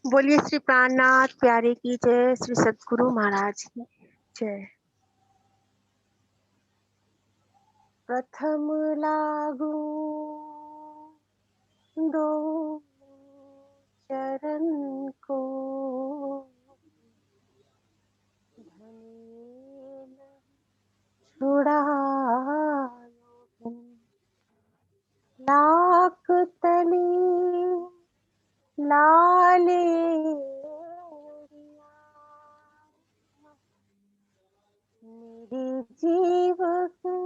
बोलिए श्री प्राणनाथ प्यारे की जय, श्री सद्गुरु महाराज की जय। प्रथम लागू दो चरण को, धनिये न छुड़ायो बिन, लाख तले लाले मेरे जीव के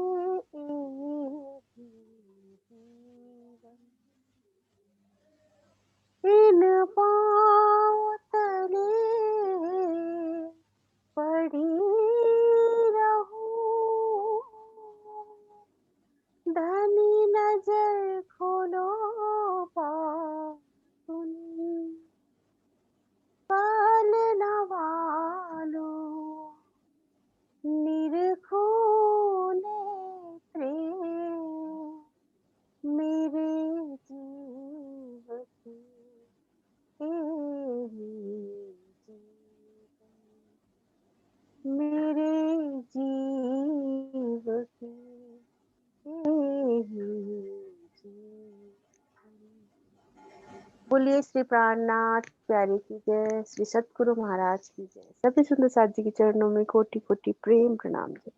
जीवन, इन पाँव तले पड़ी रहूं, धनी नजर खोलो पासुनी, पाल नवालो निरखो नेत्रे, मेरे जीव के मेरे जीव के बोलिए श्री प्राणनाथ प्यारे की जय, श्री सतगुरु महाराज की जय। सभी सुंदर साथ जी के चरणों में कोटि कोटि प्रेम प्रणाम जी।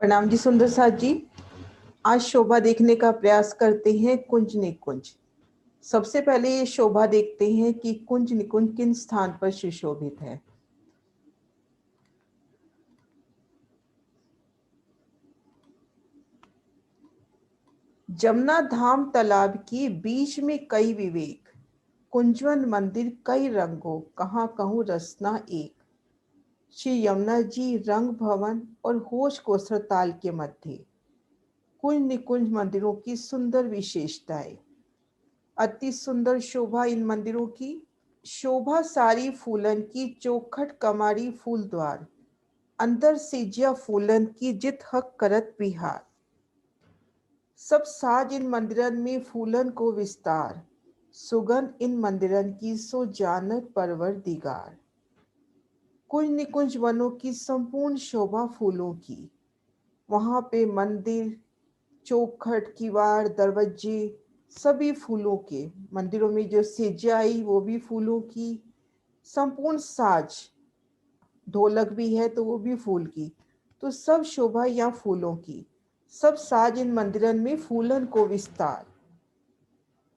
प्रणाम जी सुंदर साथ जी। आज शोभा देखने का प्रयास करते हैं कुंज निकुंज। सबसे पहले ये शोभा देखते हैं कि कुंज निकुंज किन स्थान पर सुशोभित है। जमुना धाम तालाब की बीच में कई विवेक, कुंजवन मंदिर कई रंगों, कहाँ कहूँ रसना एक। श्री यमुना जी रंग भवन और होश कोसर ताल के मध्य कुंज निकुंज मंदिरों की सुंदर विशेषताएं। अति सुंदर शोभा इन मंदिरों की। शोभा सारी फूलन की, चौखट कमारी फूल द्वार, अंदर सिजिया फूलन की जित हक करत विहार। सब साज इन मंदिरन में फूलन को विस्तार, सुगंध इन मंदिरन की सो जानत परवरदिगार। कुंज निकुंज वनों की संपूर्ण शोभा फूलों की। वहां पे मंदिर, चौखट, किवाड़, दरवाजे सभी फूलों के। मंदिरों में जो सिजाई वो भी फूलों की। संपूर्ण साज, ढोलक भी है तो वो भी फूल की। तो सब शोभा यहाँ फूलों की। सब साज इन मंदिरन में फूलन को विस्तार।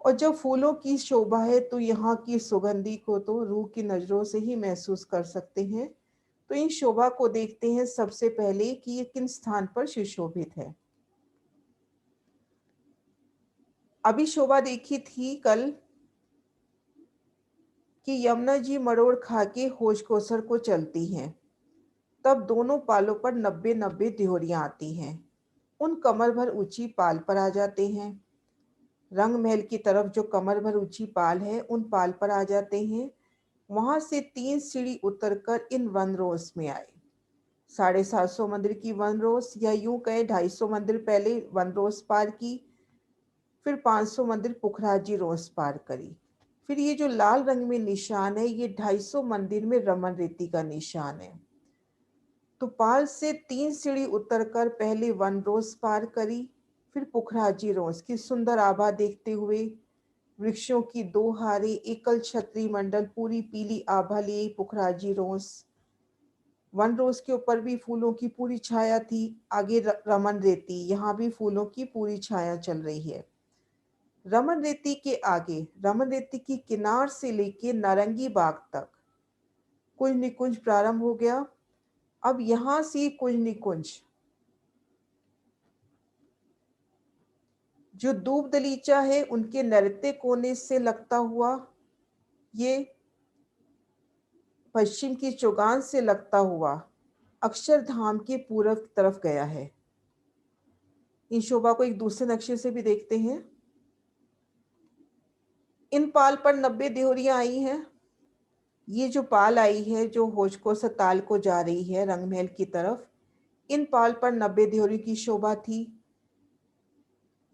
और जब फूलों की शोभा है तो यहाँ की सुगंधी को तो रूह की नजरों से ही महसूस कर सकते हैं। तो इन शोभा को देखते हैं सबसे पहले कि ये किन स्थान पर सुशोभित है। अभी शोभा देखी थी कल कि यमुना जी मरोड़ खा के होश कोसर को चलती हैं, तब दोनों पालों पर 90-90 दिहोरियां आती हैं। उन कमर भर ऊंची पाल पर आ जाते हैं। रंग महल की तरफ जो कमर भर ऊंची पाल है उन पाल पर आ जाते हैं। वहां से 3 सीढ़ी उतरकर इन वन रोज में आए। 750 मंदिर की वन रोज, या यूं कहे 250 मंदिर पहले वन रोज पार की, फिर 500 मंदिर पुखराजी रोज पार करी। फिर ये जो लाल रंग में निशान है ये 250 मंदिर में रमन रेती का निशान है। तो पाल से 3 सीढ़ी उतरकर पहले वन रोज पार करी, फिर पुखराजी रोज की सुंदर आभा देखते हुए वृक्षों की 2 हारे, एकल छतरी मंडल पूरी पीली आभा लिए पुखराजी रोज। वन रोज के ऊपर भी फूलों की पूरी छाया थी। आगे रमन रेती, यहाँ भी फूलों की पूरी छाया चल रही है। रमन रेती के आगे, रमन रेती की किनार से लेके नारंगी बाग तक कुंज निकुंज प्रारंभ हो गया। अब यहां से कुंज निकुंज जो दूब दलीचा है उनके नैऋत्य कोने से लगता हुआ ये पश्चिम की चौगान से लगता हुआ अक्षरधाम के पूर्व की तरफ गया है। इन शोभा को एक दूसरे नक्शे से भी देखते हैं। इन पाल पर 90 देहोरियां आई हैं। ये जो पाल आई है जो होशको सताल को जा रही है रंगमहल की तरफ, इन पाल पर 90 देहोरी की शोभा थी।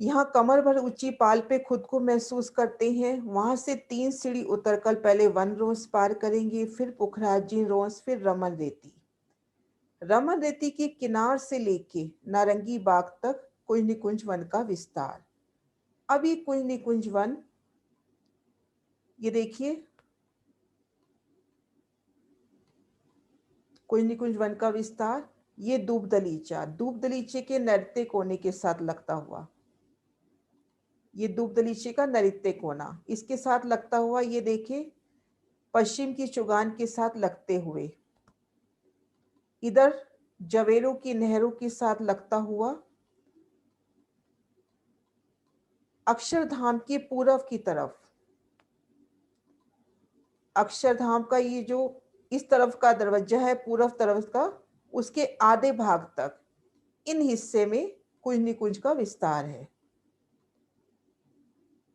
यहाँ कमर भर ऊंची पाल पे खुद को महसूस करते हैं। वहां से 3 सीढ़ी उतरकर पहले वन रोज पार करेंगे, फिर पुखराजी रोज, फिर रमन रेती। रमन रेती के किनार से लेके नारंगी बाग तक कुंज निकुंज वन का विस्तार। अब ये कुंज निकुंज वन, ये देखिए कुंज निकुंज वन का विस्तार। ये दूब दलीचा, दूब दलीचे के नृत्य कोने के साथ लगता हुआ, ये दूब दलीचे का नृत्य कोना इसके साथ लगता हुआ, ये देखिए पश्चिम की चुगान के साथ लगते हुए, इधर जवेरों की नहरों के साथ लगता हुआ, अक्षरधाम के पूर्व की तरफ, अक्षरधाम का ये जो इस तरफ का दरवाजा है पूर्व तरफ का, उसके आधे भाग तक इन हिस्से में कुंज निकुंज का विस्तार है।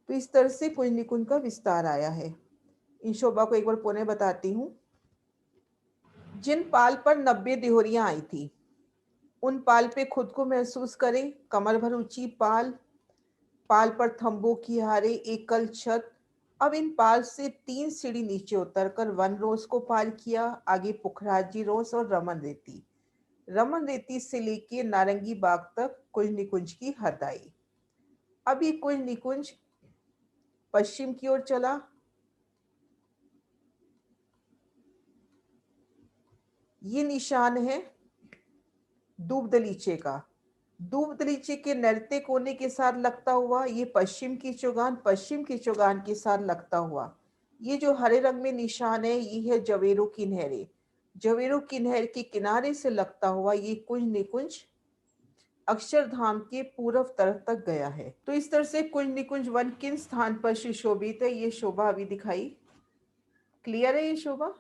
तो इस तरह से कुंज निकुंज का विस्तार आया है। इन शोभा को एक बार पुनः बताती हूँ। जिन पाल पर 90 देहोरियां आई थी, उन पाल पे खुद को महसूस करें। कमर भर ऊंची पाल, पाल पर थंबों की हारे, एकल छत। अब इन पाल से 3 सीढ़ी नीचे उतरकर वन रोज को पार किया, आगे पुखराजी रोज और रमन रेती। रमन रेती से लेके नारंगी बाग तक कुंज निकुंज की हद आई। अब ये कुंज निकुंज पश्चिम की ओर चला। ये निशान है दूब दलीचे का। दूब दलीचे के नृत्य कोने के साथ लगता हुआ, ये पश्चिम की चुगान, पश्चिम की चुगान के साथ लगता हुआ, ये जो हरे रंग में निशान है, ये है जवेरों की नहरें। जवेरों की नहर के किनारे से लगता हुआ ये कुंज निकुंज अक्षरधाम के पूर्व तरफ तक गया है। तो इस तरह से कुंज निकुंज वन किन स्थान पर सुशोभित है, ये शोभा अभी दिखाई। क्लियर है ये शोभा?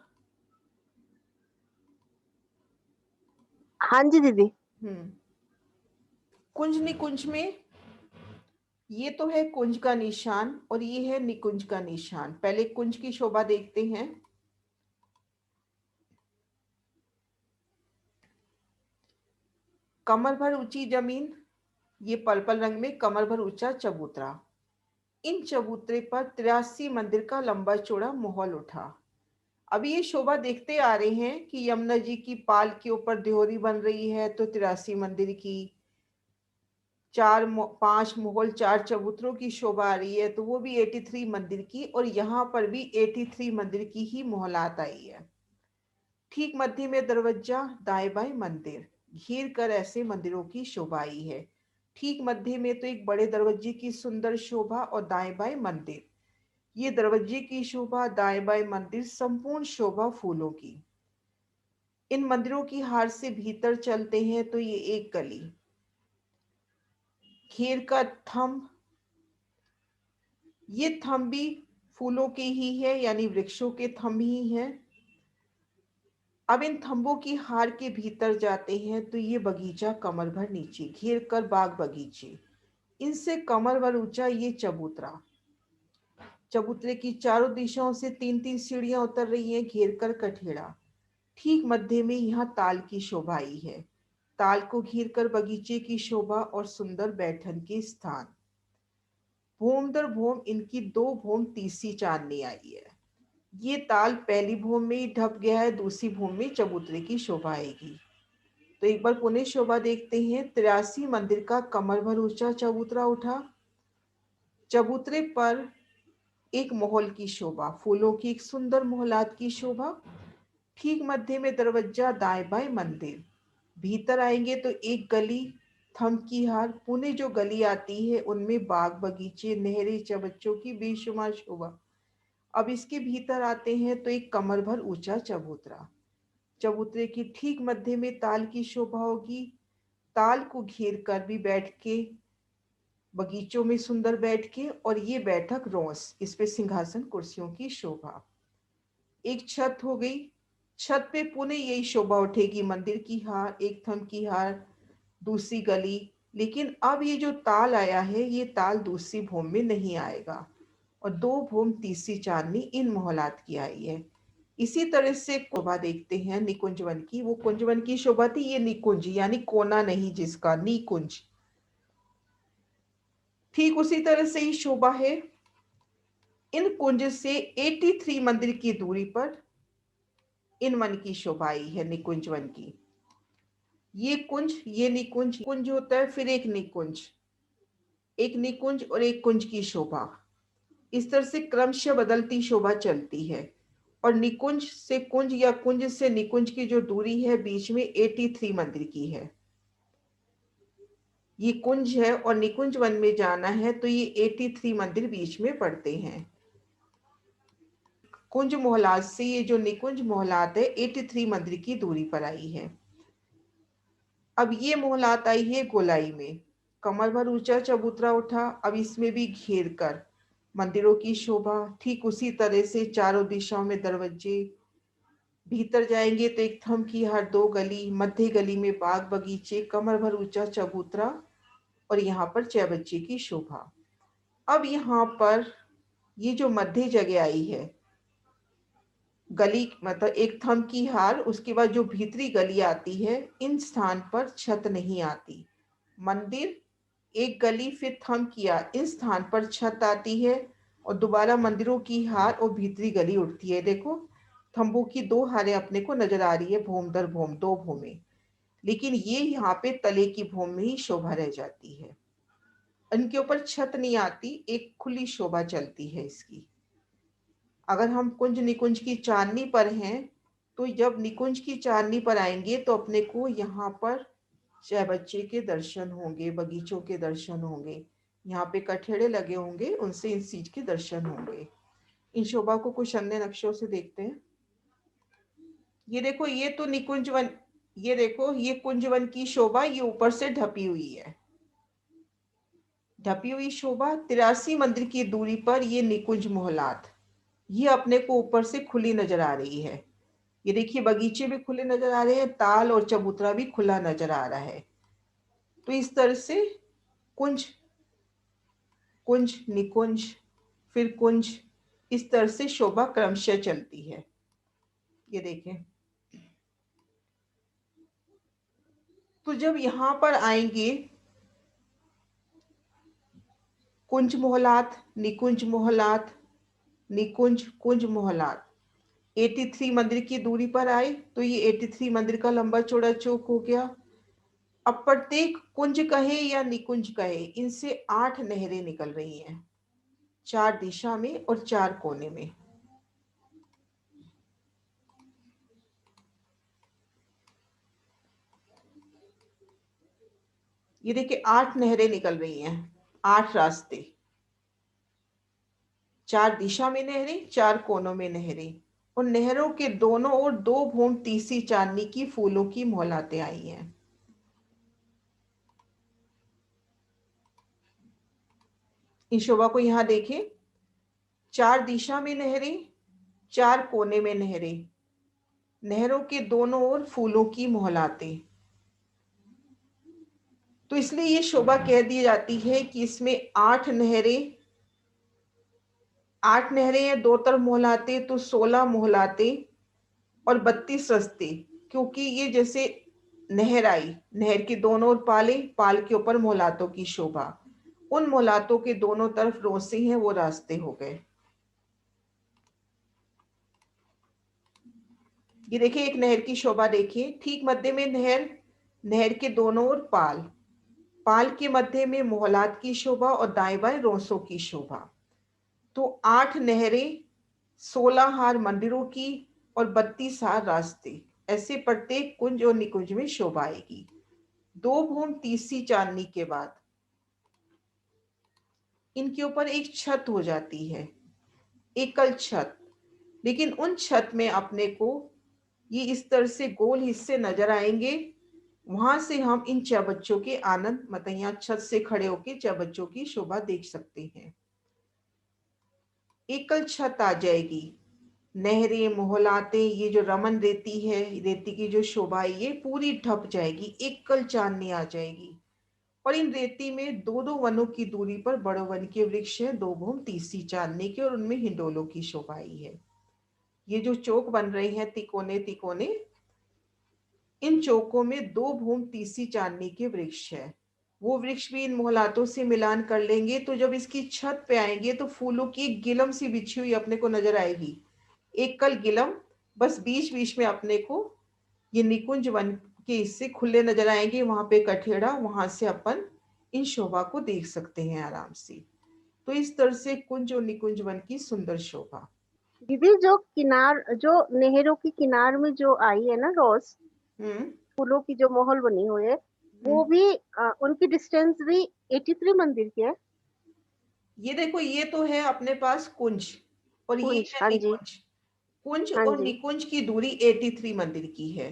हाँ जी दीदी। कुंज निकुंज में ये तो है कुंज का निशान और ये है निकुंज का निशान। पहले कुंज की शोभा देखते हैं। कमर भर ऊंची जमीन, ये पर्पल रंग में कमर भर ऊंचा चबूतरा। इन चबूतरे पर 83 मंदिर का लंबा चौड़ा महल उठा। अभी ये शोभा देखते आ रहे हैं कि यमुना जी की पाल के ऊपर देहोरी बन रही है, तो 83 मंदिर की, 5 महल, 4 चबूतरों की शोभा आ रही है, तो वो भी 83 मंदिर की, और यहाँ पर भी 83 मंदिर की ही मोहलात आई है। ठीक मध्य में दरवाजा, दाएं बाएं मंदिर, घेर कर ऐसे मंदिरों की शोभा आई है। ठीक मध्य में तो एक बड़े दरवाजे की सुंदर शोभा और दाएं बाएं मंदिर। ये दरवाजे की शोभा, दाएं बाएं मंदिर, संपूर्ण शोभा फूलों की। इन मंदिरों की हार से भीतर चलते हैं तो ये एक गली, घेर का थंब, ये थंब भी फूलों के ही है, यानी वृक्षों के थंब ही हैं। अब इन थंबों की हार के भीतर जाते हैं तो ये बगीचा कमर भर नीचे, घेर कर बाग बगीचे, इनसे कमर भर ऊंचा ये चबूतरा। चबूतरे की चारों दिशाओं से 3-3 सीढ़ियां उतर रही हैं, घेर कर कठेड़ा। ठीक मध्य में यहाँ ताल की शोभा आई है। ताल को घेर कर बगीचे की शोभा और सुंदर बैठन के स्थान। भूम दर भूम इनकी 2 भूम तीसरी चांदनी आई है। ये ताल पहली भूम में ही ढप गया है, दूसरी भूम में चबूतरे की शोभा आएगी। तो एक बार पुनः शोभा देखते हैं। 83 मंदिर का कमर भर ऊंचा चबूतरा उठा। चबूतरे पर एक महल की शोभा, फूलों की एक सुंदर मोहलात की शोभा। ठीक मध्य में दरवाजा, दाएं बाएं मंदिर। भीतर आएंगे तो एक गली, थम की हार, पुणे जो गली आती है उनमें बाग बगीचे, नहरें, चबच्चों की बेशुमार शोभा। अब इसके भीतर आते हैं तो एक कमर भर ऊंचा चबूतरा। चबूतरे की ठीक मध्य में ताल की शोभा होगी। ताल को घेर कर भी बैठ के, बगीचों में सुंदर बैठ के, और ये बैठक रोंस, इस पे सिंहासन कुर्सियों की शोभा। एक छत हो गई, छत पे पुनः यही शोभा उठेगी, मंदिर की हार, एक थम की हार, दूसरी गली। लेकिन अब ये जो ताल आया है, ये ताल दूसरी भूमि में नहीं आएगा, और 2 भूमि तीसरी चांदनी इन मोहलात की आई है। इसी तरह से शोभा देखते हैं निकुंजवन की। वो कुंजवन की शोभा थी, ये निकुंज यानी कोना नहीं जिसका, निकुंज। ठीक उसी तरह से ही शोभा है इन कुंज से 83 मंदिर की दूरी पर इन वन की शोभा आई है, निकुंज वन की। ये कुंज, ये निकुंज, कुंज होता है फिर एक निकुंज, एक निकुंज और एक कुंज की शोभा। इस तरह से क्रमशः बदलती शोभा चलती है। और निकुंज से कुंज या कुंज से निकुंज की जो दूरी है बीच में 83 मंदिर की है। ये कुंज है और निकुंज वन में जाना है तो ये 83 मंदिर बीच में पड़ते हैं। कुंज मोहलात से ये जो निकुंज मोहलात है 83 मंदिर की दूरी पर आई है। अब ये मोहलात आई है गोलाई में, कमर भर ऊंचा चबूतरा उठा। अब इसमें भी घेर कर मंदिरों की शोभा। ठीक उसी तरह से चारों दिशाओं में दरवाजे, भीतर जाएंगे तो एक थम की हर दो गली, मध्य गली में बाग बगीचे, कमर भर ऊंचा चबूतरा और यहाँ पर 6 बच्चे की शोभा। अब यहाँ पर ये जो मध्य जगह आई है, गली मतलब एक थम की हार, उसके बाद जो भीतरी गली आती है, इन स्थान पर छत नहीं आती। मंदिर, एक गली, फिर थम किया, इस स्थान पर छत आती है और दोबारा मंदिरों की हार और भीतरी गली उठती है। देखो थंबों की दो हारें अपने को नजर आ रही है, भूम दर भूम, दो भूमें, लेकिन ये यहाँ पे तले की भूमि में ही शोभा रह जाती है। इनके ऊपर छत नहीं आती, एक खुली शोभा चलती है इसकी। अगर हम कुंज निकुंज की चांदनी पर हैं तो जब निकुंज की चांदनी पर आएंगे तो अपने को यहाँ पर 6 बच्चे के दर्शन होंगे, बगीचों के दर्शन होंगे, यहाँ पे कठेड़े लगे होंगे, उनसे इन चीज के दर्शन होंगे। इन शोभा को कुछ अन्य नक्शों से देखते हैं। ये देखो, ये तो निकुंज वन, ये देखो ये कुंज वन की शोभा, ये ऊपर से ढपी हुई है। ढपी हुई शोभा 83 मंदिर की दूरी पर ये निकुंज मोहलात, ये अपने को ऊपर से खुली नजर आ रही है। ये देखिए बगीचे भी खुले नजर आ रहे हैं, ताल और चबूतरा भी खुला नजर आ रहा है। तो इस तरह से कुंज, कुंज, निकुंज, फिर कुंज, इस तरह से शोभा क्रमशः चलती है। ये देखें, तो जब यहाँ पर आएंगे कुंज मोहलात, निकुंज मोहलात, निकुंज, कुंज मोहलात, 83 मंदिर की दूरी पर आए तो ये 83 मंदिर का लंबा चौड़ा चौक हो गया। अब प्रत्येक कुंज कहे या निकुंज कहे, इनसे 8 नहरें निकल रही हैं, 4 दिशा में और 4 कोने में। ये देखिए 8 नहरें निकल रही हैं, 8 रास्ते, 4 दिशा में नहरें, 4 कोनों में नहरें। और नहरों के दोनों ओर 2 भूम तीसी चांदनी की फूलों की मोहलातें आई हैं। इस शोभा को यहां देखें, 4 दिशा में नहरें, 4 कोने में नहरें, नहरों के दोनों ओर फूलों की मोहलातें। तो इसलिए ये शोभा कह दी जाती है कि इसमें 8 नहरें, 8 नहरें हैं, 2 तरफ मोहलाते तो 16 मोहलाते और 32 रस्ते। क्योंकि ये जैसे नहर आई, नहर के दोनों ओर पाले, पाल के ऊपर मोहलातों की शोभा, उन मोहलातों के दोनों तरफ रोसे हैं, वो रास्ते हो गए। ये देखिए एक नहर की शोभा देखिए, ठीक मध्य में नहर, नहर के दोनों ओर पाल, पाल के मध्य में मोहलात की शोभा और दाएं बाएं रोसों की शोभा। तो 8 नहरें, 16 हार मंदिरों की और 32 हार रास्ते, ऐसे प्रत्येक कुंज और निकुंज में शोभा आएगी। 2 भूम तीसरी चांदनी के बाद इनके ऊपर एक छत हो जाती है, एकल छत। लेकिन उन छत में अपने को ये इस तरह से गोल हिस्से नजर आएंगे, वहां से हम इन 6 बच्चों के आनंद, मतलब यहाँ छत से खड़े होकर 6 बच्चों की शोभा देख सकते हैं। एकल छत आ जाएगी, नहरें, मोहलाते, ये जो रमन रेती है, रेती की जो शोभा है, ये पूरी ढप जाएगी, एकल चांदनी आ जाएगी। और इन रेती में 2-2 वनों की दूरी पर बड़े वन के वृक्ष है, 2 भूम तीसरी चांदनी के, और उनमें हिंडोलों की शोभा आई है। ये जो चौक बन रहे हैं तिकोने तिकोने, इन चौकों में 2 भूम तीसरी चांदनी के वृक्ष है। वो वृक्ष भी इन मोहलातों से मिलान कर लेंगे, तो जब इसकी छत पे आएंगे तो फूलों की एक गिलम सी बिछी हुई अपने को नजर आएगी, एक कल गिलम। बस बीच बीच में अपने को ये निकुंज वन के हिस्से खुले नजर आएंगे, वहां पे कठेड़ा, वहां से अपन इन शोभा को देख सकते हैं आराम से। तो इस तरह से कुंज और निकुंज वन की सुंदर शोभा। दीदी जो नहरों की किनार में जो आई है ना रोज, हम्म। फूलों की जो महल बनी हुई है, वो हम्म। भी उनकी डिस्टेंस भी 83 मंदिर की है। ये देखो, ये तो है अपने पास कुंज, और ये कुंज, है हाँ जी। निकुंज। कुंज हाँ और जी। निकुंज की दूरी 83 मंदिर की है।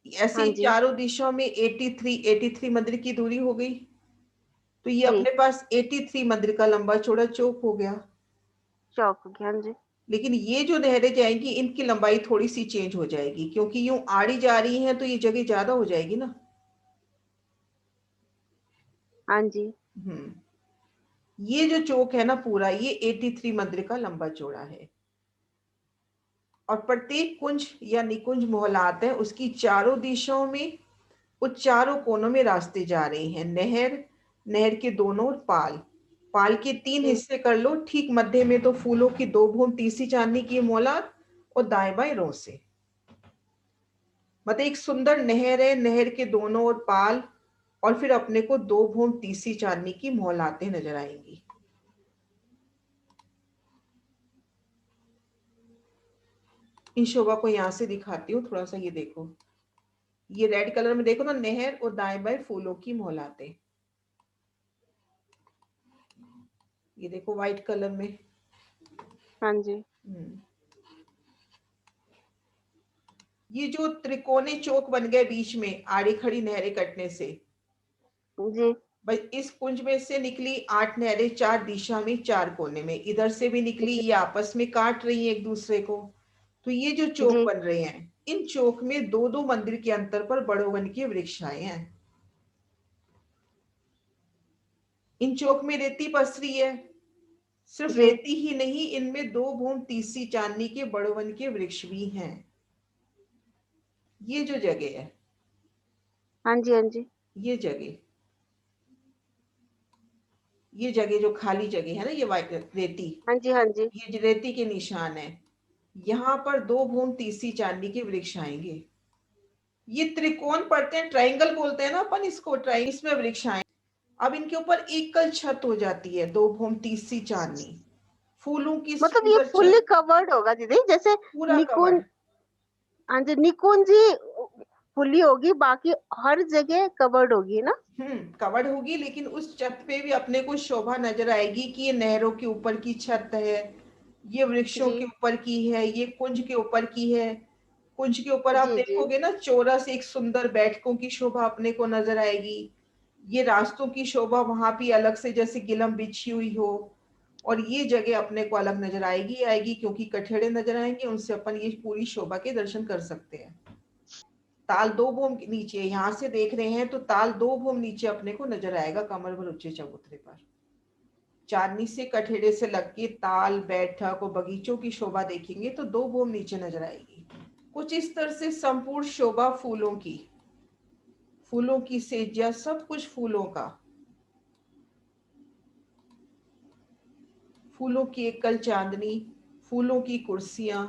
ऐसे हाँ ही जी। चारों दिशाओं में 83 मंदिर की दूरी हो गई। तो ये जी। अपने पास 83 मंदिर का लंबा चौड़ा चौक हो गया। चौक हो गया, हाँ जी। लेकिन ये जो नहरें जाएंगी इनकी लंबाई थोड़ी सी चेंज हो जाएगी, क्योंकि यूं आड़ी जा रही हैं तो ये जगह ज्यादा हो जाएगी ना। हाँ जी। हम्म। ये जो चौक है ना पूरा, ये 83 मंदिर का लंबा चौड़ा है। और प्रत्येक कुंज या निकुंज मोहलात है, उसकी चारों दिशाओं में, उस चारों कोनों में रास्ते जा रहे हैं। नहर, नहर के दोनों ओर पाल, पाल के तीन जी। हिस्से कर लो। ठीक मध्य में तो फूलों की दो भूम तीसरी चांदनी की मोहलात, और दाएं बाएं रोसे। मतलब एक सुंदर नहर है, नहर के दोनों ओर पाल, और फिर अपने को दो भूम तीसरी चांदनी की मोहलातें नजर आएंगी। इन शोभा को यहां से दिखाती हूँ थोड़ा सा, ये देखो, ये रेड कलर में देखो ना, नहर और दाएं बाएं फूलों की मोहलातें। ये देखो व्हाइट कलर में। हाँ जी। हम्म। ये जो त्रिकोने चौक बन गए बीच में आड़ी खड़ी नहरें कटने से, जी। भाई इस कुंज में से निकली 8 नहरें, चार दिशा में, चार कोने में, इधर से भी निकली, जी। ये आपस में काट रही हैं एक दूसरे को। तो ये जो चौक जी। बन रहे हैं, इन चौक में दो दो मंदिर के अंतर पर बड़े वन के वृक्ष आए हैं। इन चौक में रेती पसरी है, सिर्फ जी। रेती ही नहीं, इनमें दो भूम तीसरी चांदनी के बड़े वन के वृक्ष भी हैं। ये जो जगह है, हाँ जी। हाँ जी। ये जगह, ये जगह जो खाली जगह है ना, ये वाइट रेती, हाँ जी। हाँ जी। ये रेती के निशान है। यहाँ पर दो भूम तीसरी चांदनी के वृक्ष आएंगे। ये त्रिकोण पड़ते हैं, ट्राइंगल बोलते हैं ना अपन इसको, ट्राइंगल, इसमें वृक्ष आए। अब इनके ऊपर एकल छत हो जाती है, दो भूम तीसरी चांदनी, फूलों की मतलब ये सुंदर फुल्ली छत, कवर्ड होगा दीदी, जैसे पूरा निकुंज। कवर्ड। हाँ जी, निकुंज ही फुल्ली होगी, बाकी हर जगह कवर्ड होगी ना। कवर्ड होगी, लेकिन उस छत पे भी अपने को शोभा नजर आएगी कि ये नहरों के ऊपर की छत है, ये वृक्षों जी। के ऊपर की है, ये कुंज के ऊपर की है। कुंज के ऊपर आप जी। जी। देखोगे ना, चौरस एक सुंदर बैठकों की शोभा अपने को नजर आएगी। ये रास्तों की शोभा वहां भी अलग से, जैसे गिलम बिछी हुई हो। और ये जगह अपने को अलग नजर आएगी आएगी, क्योंकि कठेड़े नजर आएंगे, उनसे अपन ये पूरी शोभा के दर्शन कर सकते हैं। ताल दो भूम नीचे यहाँ से देख रहे हैं तो ताल दो भूम नीचे अपने को नजर आएगा, कमर भर ऊंचे चबूतरे पर। चांदनी से कठेड़े से लग के ताल, बैठक और बगीचों की शोभा देखेंगे तो दो भूम नीचे नजर आएगी। कुछ इस तरह से संपूर्ण शोभा फूलों की, फूलों की सेजिया, सब कुछ फूलों का, फूलों की एकल चांदनी, फूलों की कुर्सियां,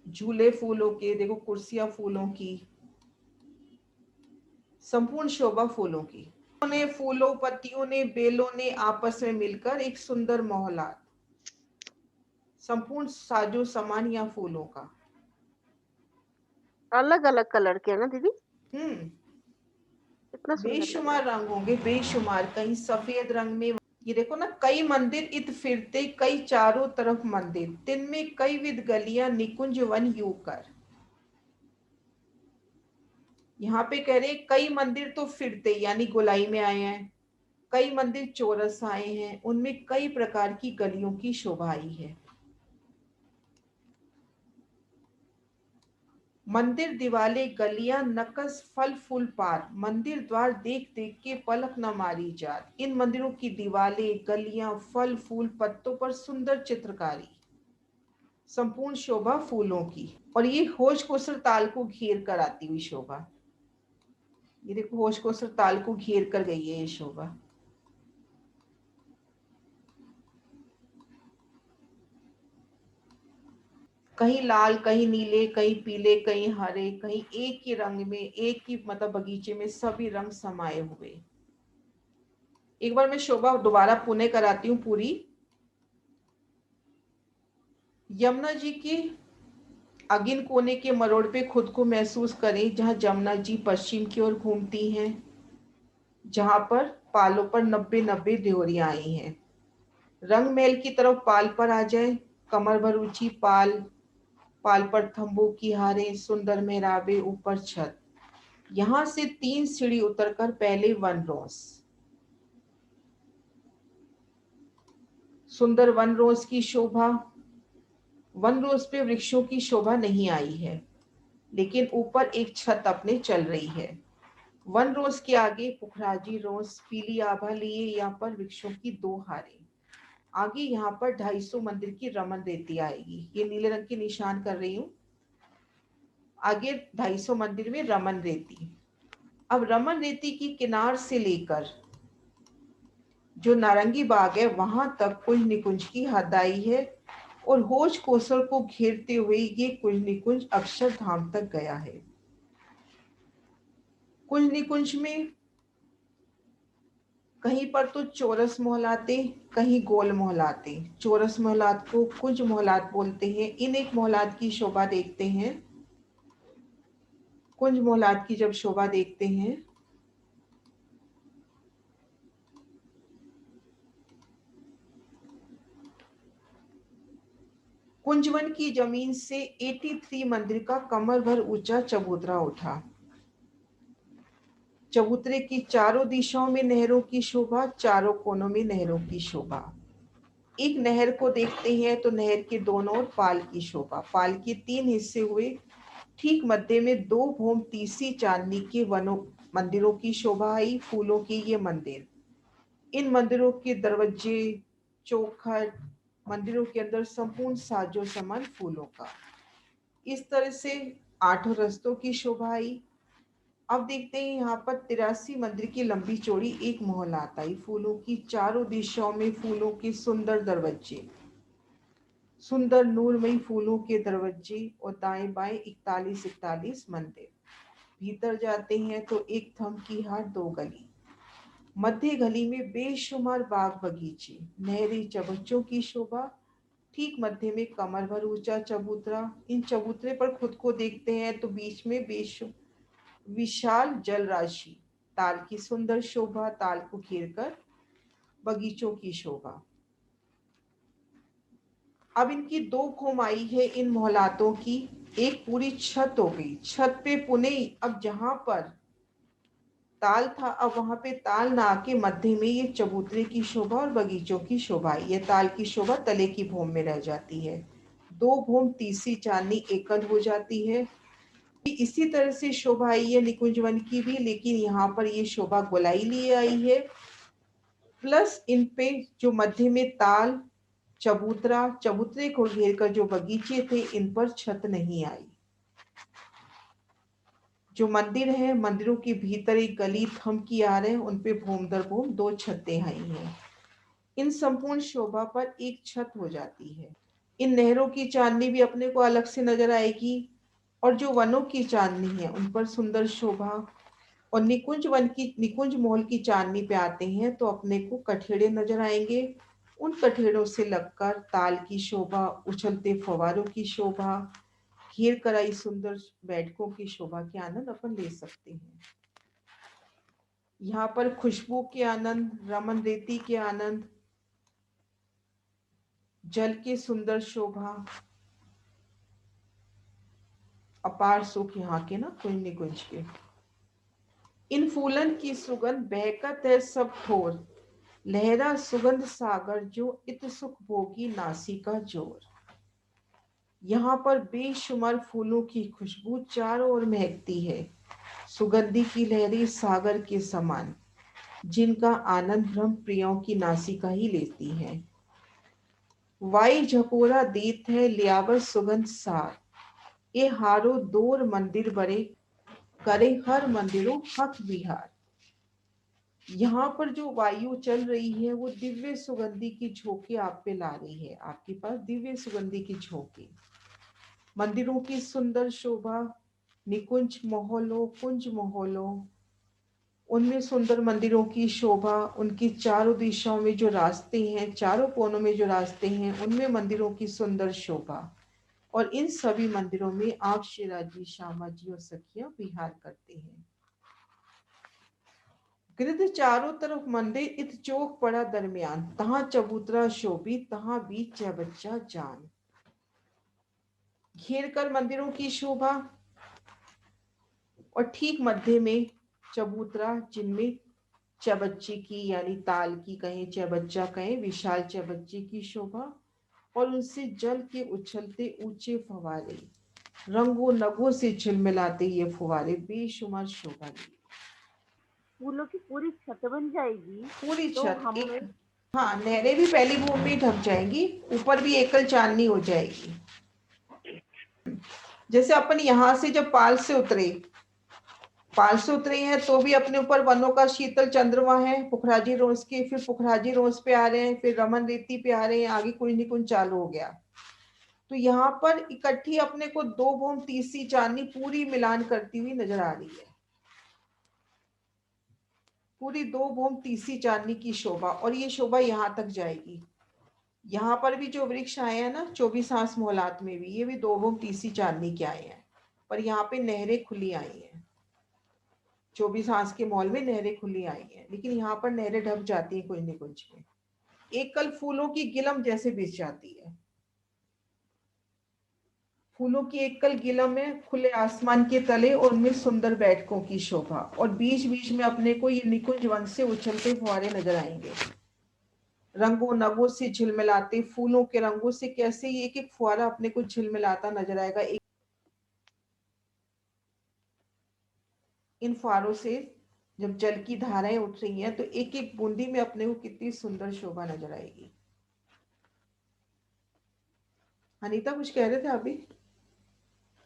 झूले फूलों के, देखो कुर्सियां फूलों की, संपूर्ण शोभा फूलों की। ने फूलों, पत्तियों ने, बेलों ने आपस में मिलकर एक सुंदर मोहल्ला, संपूर्ण साजो सामान या फूलों का। अलग अलग कलर के है ना दीदी, हम्म। कितना सुंदर लग रहा बेशुमार रंग होंगे, बेशुमार, कहीं सफेद रंग में। ये देखो ना, कई मंदिर इत फिरते, कई चारों तरफ मंदिर, दिन में कई विध गलियां, निकुंज वन यू कर। यहाँ पे कह रहे कई मंदिर तो फिरते यानी गोलाई में आए हैं, कई मंदिर चौरस आए हैं, उनमें कई प्रकार की गलियों की शोभा आई है। मंदिर दिवाले गलियां नकस फल फूल पार, मंदिर द्वार देख देख के पलक न मारी जात। इन मंदिरों की दीवाले, गलियां, फल फूल पत्तों पर सुंदर चित्रकारी, संपूर्ण शोभा फूलों की। और ये होश कोसर ताल को घेर कर आती हुई शोभा। ये देखो होश कोसर ताल को घेर कर गई है ये शोभा। कहीं लाल, कहीं नीले, कहीं पीले, कहीं हरे, कहीं एक ही रंग में, एक ही मतलब बगीचे में सभी रंग समाये हुए। एक बार मैं शोभा दोबारा पुनः कराती हूँ पूरी। यमुना जी की अगिन कोने के मरोड़ पे खुद को महसूस करें, जहां यमुना जी पश्चिम की ओर घूमती हैं, जहां पर पालों पर 90-90 ड्योरियां आई हैं। रंग महल की तरफ पाल पर आ जाए, कमर भर ऊंची पाल, पाल पर तंबू की हारें, सुंदर मेहराबे, ऊपर छत। यहां से 3 सीढ़ी उतरकर पहले वन रोज, सुंदर वन रोज की शोभा। वन रोज पे वृक्षों की शोभा नहीं आई है, लेकिन ऊपर एक छत अपने चल रही है। वन रोज के आगे पुखराजी रोज पीली आभा लिए, यहाँ पर वृक्षों की 2 हारें। आगे यहाँ पर 250 मंदिर की रमन रेती आएगी, ये नीले रंग की निशान कर रही हूँ। आगे 250 मंदिर में रमन रेती। अब रमन रेती की किनार से लेकर जो नारंगी बाग है वहां तक कुंज निकुंज की हद आई है, और होश कोसर को घेरते हुए ये कुंज निकुंज अक्षरधाम तक गया है। कुंज निकुंज में कहीं पर तो चौरस मोहलाते, कहीं गोल मोहलाते। चौरस मोहलात को कुंज मोहलात बोलते हैं। इन एक मोहलात की शोभा देखते हैं। कुंज मोहलात की जब शोभा देखते हैं, कुंजवन की जमीन से 83 मंदिर का कमर भर ऊंचा चबूतरा उठा। चबूतरे की चारों दिशाओं में नहरों की शोभा, चारों कोनों में नहरों की शोभा। एक नहर को देखते हैं तो नहर के दोनों ओर पाल की शोभा। पाल के 3 हिस्से हुए, ठीक मध्य में 2 भूम तीसी चांदनी के वनों मंदिरों की शोभा आई। फूलों के ये मंदिर, इन मंदिरों के दरवाजे, चौखट, मंदिरों के अंदर संपूर्ण साजो सामान फूलों का। इस तरह से 8 रस्तों की शोभा आई। अब देखते हैं यहाँ पर 83 मंदिर की लंबी चौड़ी एक मोहलात आई। फूलों की चारों दिशाओं में फूलों के सुंदर दरवाजे, सुंदर नूरमयी फूलों के दरवाजे, और दाएं बाएं 41-41 मंदिर। भीतर जाते हैं तो एक थम की हाट, 2 गली, मध्य गली में बेशुमार बाग बगीचे, नहरी चबच्चों की शोभा। ठीक मध्य में कमर भर ऊंचा चबूतरा। इन चबूतरे पर खुद को देखते हैं तो बीच में विशाल जल राशि, ताल की सुंदर शोभा, ताल को घेरकर बगीचों की शोभा। अब इनकी 2 घूम आई है इन मोहलातों की। एक पूरी छत हो गई, छत पे पुनः अब जहां पर ताल था, अब वहां पे ताल ना आके मध्य में ये चबूतरे की शोभा और बगीचों की शोभा। ये ताल की शोभा तले की भूम में रह जाती है। 2 भूम तीसरी चांदनी एकल हो जाती है। इसी तरह से शोभा आई है निकुंज वन की भी, लेकिन यहाँ पर ये शोभा गोलाई लिए आई है। प्लस इन पे जो मध्य में ताल, चबूतरा, चबूतरे को घेर कर जो बगीचे थे, इन पर छत नहीं आई। जो मंदिर है, मंदिरों के भीतर एक गली थम की आ रहे हैं, उन पे भूम दर भूम 2 छतें आई हैं। इन संपूर्ण शोभा पर एक छत हो जाती है। इन नहरों की चांदनी भी अपने को अलग से नजर आएगी, और जो वनों की चांदनी है उन पर सुंदर शोभा। और निकुंज महल की चांदनी पे आते हैं तो अपने को कठेड़े नजर आएंगे। उन कठेड़ों से लगकर ताल की शोभा, उछलते फवारों की शोभा, घेर कर आई सुंदर बैठकों की शोभा के आनंद अपन ले सकते हैं। यहाँ पर खुशबू के आनंद, रमन रेती के आनंद, जल के सुंदर शोभा, अपार सुख यहाँ के ना कुंज निकुंज के। इन फूलन की सुगंध बहकत है सब ठोर, लहरा सुगंध सागर जो इत सुख भोगी नासिका जोर। यहाँ पर बेशुमार फूलों की खुशबू चारों ओर महकती है, सुगंधी की लहरी सागर के समान, जिनका आनंद ब्रह्म प्रियों की नासिका ही लेती है। वाई झकोरा देत है लियावर सुगंध सार, ये हारो दूर मंदिर बड़े, करे हर मंदिरों हक विहार। यहाँ पर जो वायु चल रही है वो दिव्य सुगंधी की झोंके आप पे ला रही है, आपके पास दिव्य सुगंधी की झोंके। मंदिरों की सुंदर शोभा, निकुंज मोहल्लों, कुंज मोहल्लों, उनमें सुंदर मंदिरों की शोभा, उनकी चारों दिशाओं में जो रास्ते हैं, चारों कोनों में जो रास्ते हैं, उनमें मंदिरों की सुंदर शोभा। और इन सभी मंदिरों में आप श्री जी, श्यामा जी और सखिया विहार करते हैं। गिरध चारों तरफ मंदिर, इत चौक पड़ा दरमियान, तहां चबूतरा शोभी, तहां बीच बच्चा जान। घेर कर मंदिरों की शोभा और ठीक मध्य में चबूतरा, जिनमें चबच्चे की यानी ताल की कहें, चबच्चा कहें, विशाल चबच्चे की शोभा, और उनसे जल के उछलते ऊंचे फवारे, रंगों नगों से झिलमिलाते ये फुवारे बेशुमार शोभा लिए। फूलों की पूरी छत बन जाएगी पूरी तो छत हम एक, हाँ, नहरें भी पहली बूंद में ढक जाएंगी, ऊपर भी एकल चांदनी हो जाएगी। जैसे अपन यहाँ से जब पाल से उतरे हैं तो भी अपने ऊपर वनों का शीतल चंद्रमा है, पुखराजी रोज के, फिर पुखराजी रोज पे आ रहे हैं, फिर रमन रेती पे आ रहे हैं, आगे कुछ निकुंज चालू हो गया। तो यहाँ पर इकट्ठी अपने को दो भूम तीसरी चांदनी पूरी मिलान करती हुई नजर आ रही है, पूरी दो भूम तीसरी चांदनी की शोभा। और ये शोभा यहाँ तक जाएगी। यहाँ पर भी जो वृक्ष आए हैं ना 24 हांस मोहलात में भी, ये भी दो भूम तीसरी चांदनी के आए हैं, पर यहाँ पे नहरें खुली आई हैं। 24 हांस के मॉल में नहरें खुली आई हैं, लेकिन यहाँ पर नहरें ढक जाती हैं कुछ न कुछ में, एकल फूलों की गिलम जैसे बिछ जाती है। फूलों की एकल गिलम में खुले आसमान के तले और उनमें सुंदर बैठकों की शोभा, और बीच बीच में अपने को ये निकुंज वन से उछलते फुहारे नजर आएंगे, रंगों नगों से झिलमिलाते, फूलों के रंगों से कैसे ये एक एक फुहारा अपने को झिलमिलाता नजर आएगा। इन फुहारों से जब जल की धाराएं उठ रही हैं तो एक एक बूंदी में अपने को कितनी सुंदर शोभा नजर आएगी। अनीता कुछ कह रहे थे अभी?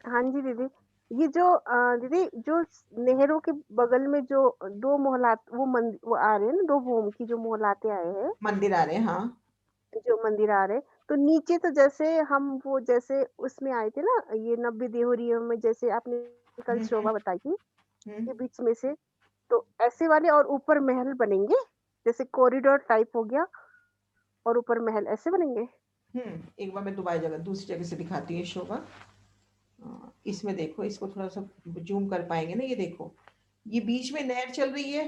हाँ जी दीदी, ये जो दीदी जो नहरों के बगल में जो दो मोहल्लात वो आ रहे हैं ना, दो भूम की जो मोहल्लाते आए हैं, मंदिर आ रहे हैं, हाँ। जो मंदिर आ रहे हैं, तो नीचे तो जैसे हम वो जैसे उसमें आए थे ना, ये नब्बे देहोरियों में जैसे आपने कल हम्म शोभा बताई थी हम्म के बीच में से, तो ऐसे वाले और ऊपर महल बनेंगे, जैसे कॉरिडोर टाइप हो गया और ऊपर महल ऐसे बनेंगे। एक बार मैं दोबारा जगह दूसरी जगह से दिखाती हूँ शोभा। इसमें देखो, इसको थोड़ा सा जूम कर पाएंगे ना, ये देखो, ये बीच में नहर चल रही है,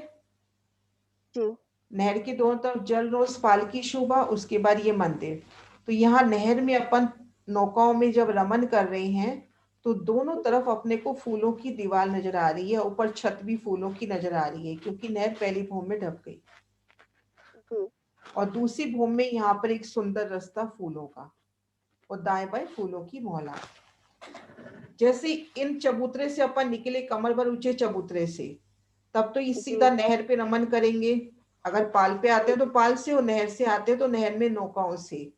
जी नहर के दोनों तरफ जल रोज पाल की शोभा, उसके बाद ये मंदिर। तो यहाँ नहर में अपन नौकाओं में जब रमन कर रहे हैं तो दोनों तरफ अपने को फूलों की दीवार नजर आ रही है, ऊपर छत भी फूलों की नजर आ रही है, क्योंकि नहर पहली भूमि में ढक गई। जी और दूसरी भूमि में यहाँ पर एक सुंदर रास्ता फूलों का, और दाएं बाएं फूलों की मोहला। जैसे इन चबूतरे से अपन निकले, कमर भर ऊंचे चबूतरे से, तब तो इस जी सीधा नहर पे नमन करेंगे। अगर पाल पे आते जी हैं तो पाल से, और नहर से आते हैं तो नहर में नौकाओं से।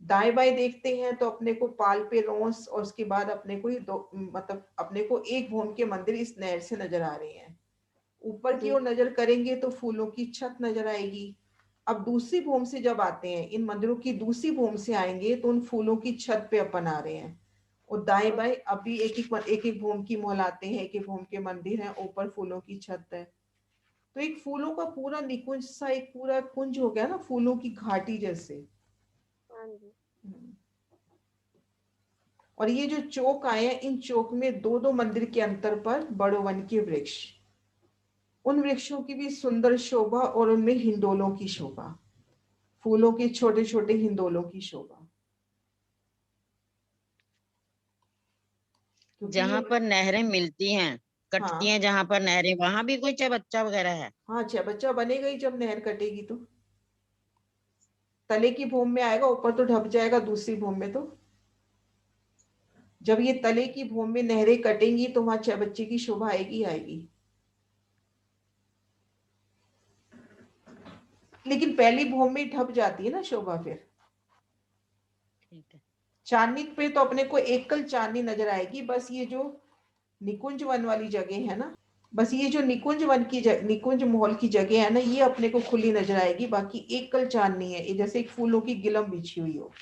दाएं बाएं देखते हैं तो अपने को पाल पे रोंस, और उसके बाद अपने को ही दो, मतलब अपने को एक भूम के मंदिर इस नहर से नजर आ रहे हैं। ऊपर की जी ओर नजर करेंगे तो फूलों की छत नजर आएगी। अब दूसरी भूम से जब आते हैं, इन मंदिरों की दूसरी भूम से आएंगे तो उन फूलों की छत पे अपन आ रहे हैं। और दाएं बाएं अभी एक एक भूम की मॉल आते हैं, एक एक भूम के मंदिर हैं, ऊपर फूलों की छत है। तो एक फूलों का पूरा निकुंज सा, एक पूरा कुंज हो गया ना, फूलों की घाटी जैसे। हाँ जी और ये जो चौक आए हैं, इन चौक में दो दो मंदिर के अंतर पर बड़ो वन के वृक्ष, उन वृक्षों की भी सुंदर शोभा, और उनमें हिंडोलों की शोभा, फूलों के छोटे छोटे हिंडोलों की शोभा। क्योंकि ये, जहाँ पर नहरें मिलती हैं, कटती हाँ हैं, जहाँ पर नहरें, वहां भी कोई चबच्चा वगैरह है? हाँ, अच्छा बच्चा बनेगा ही जब नहर कटेगी तो। तले की भूमि में आएगा, ऊपर तो ढप जाएगा दूसरी भूमि में। तो जब ये तले की भूमि में नहरें कटेंगी तो वहां चबच्चे की शोभा आएगी आएगी। लेकिन पहली भूमि में ढप जाती है ना शोभा फिर। ठीक है। चांदनी पे तो अपने को एकल चांदनी नजर आएगी, बस ये जो निकुंज वन वाली जगह है ना, बस ये जो निकुंज वन की निकुंज महल की जगह है ना, ये अपने को खुली नजर आएगी, बाकी एक कल चांद नहीं है। ये जैसे एक फूलों की गिलम बिछी हुई हो,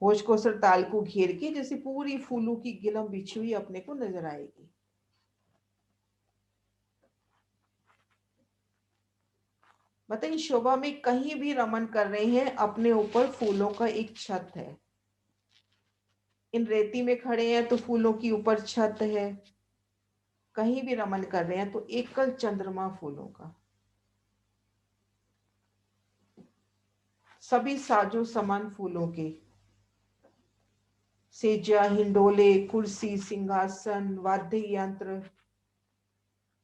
होश कोसर ताल को घेर के, जैसे पूरी फूलों की गिलम बिछी हुई अपने को नजर आएगी। मतलब इस शोभा में कहीं भी रमन कर रहे हैं, अपने ऊपर फूलों का एक छत है। इन रेती में खड़े हैं तो फूलों की ऊपर छत है, कहीं भी रमन कर रहे हैं तो एकल चंद्रमा फूलों का। सभी साजो सामान फूलों के, सेजा, हिंडोले, कुर्सी, सिंहासन, वाद्य यंत्र,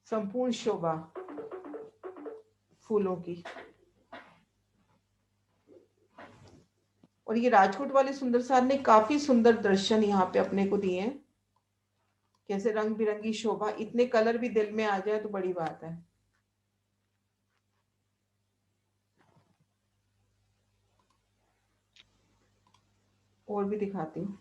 संपूर्ण शोभा फूलों की। और ये राजकोट वाले सुंदर सार ने काफी सुंदर दर्शन यहाँ पे अपने को दिए हैं, कैसे रंग बिरंगी शोभा, इतने कलर भी दिल में आ जाए तो बड़ी बात है। और भी दिखाती हूँ।